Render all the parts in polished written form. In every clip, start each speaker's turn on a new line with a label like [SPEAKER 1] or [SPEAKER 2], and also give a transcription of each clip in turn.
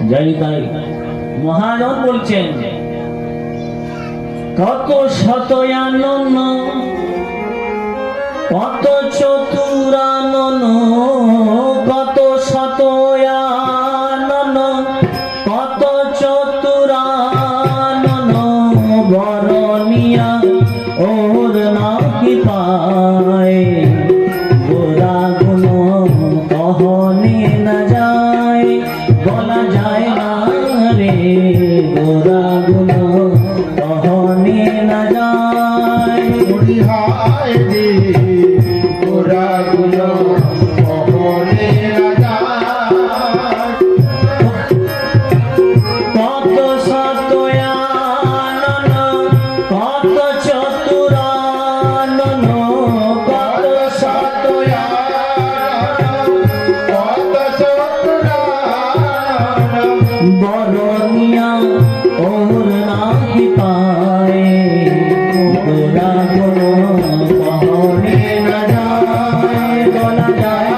[SPEAKER 1] যাই তাই মহাজন বলছেন কত শত আনন কত চতুরানন কত শত আনন কত চতুরানন বরনিয়া ওর নাকি পায় গোরা গুণ কহনে না যায় বলা যায় না রে গোরা গুণ কহনে না যায়
[SPEAKER 2] হায় রে গোরা গুণ কহনে না যায়
[SPEAKER 1] কত শত আনন কত চতুরানন কত শত
[SPEAKER 2] কত চতুরানন
[SPEAKER 1] বরনিয়া ওর নাহি পায় গোরা গুণ কহনে না যায় বলা যায়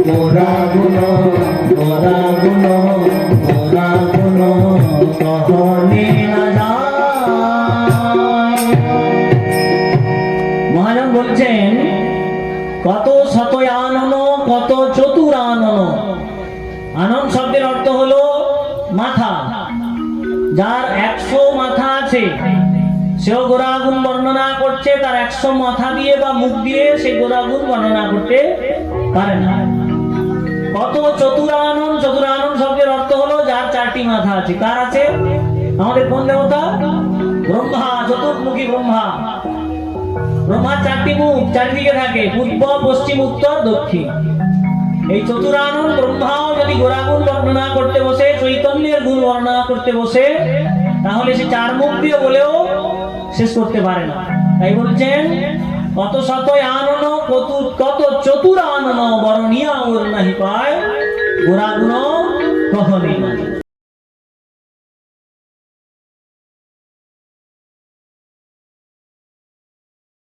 [SPEAKER 1] গোরা গুণ কহনে না যায়। মহাজন বলছেন কত শত আনন কত চতুরানন। আনন শব্দের অর্থ হলো মাথা। যার 100 মাথা আছে সেও গোরাগুণ বর্ণনা করছে, তার 100 মাথা দিয়ে বা মুখ দিয়ে সে গোরাগুণ বর্ণনা করতে পারে না। কত চতুরানন, চতুরানন শব্দের অর্থ হলো যার 4টি মাথা আছে। কার আছে? আমাদের কোন দেবতা? ব্রহ্মা, চতুর্মুখী ব্রহ্মা। ব্রহ্মার 4টি মুখ চারিদিকে থাকে, পূর্ব পশ্চিম উত্তর দক্ষিণ। এই চতুরানন ব্রহ্মাও যদি গোরাগুণ বর্ণনা করতে বসে, চৈতন্যের গুণ বর্ণনা করতে বসে, তাহলে সে 4 মুখ দিয়ে বলেও শেষ করতে পারে না। তাই বলছেন কত শত আনন কত চতুরানন বরনিয়া ওর নাহি পায় গোরাগুণ কহনে না যায়।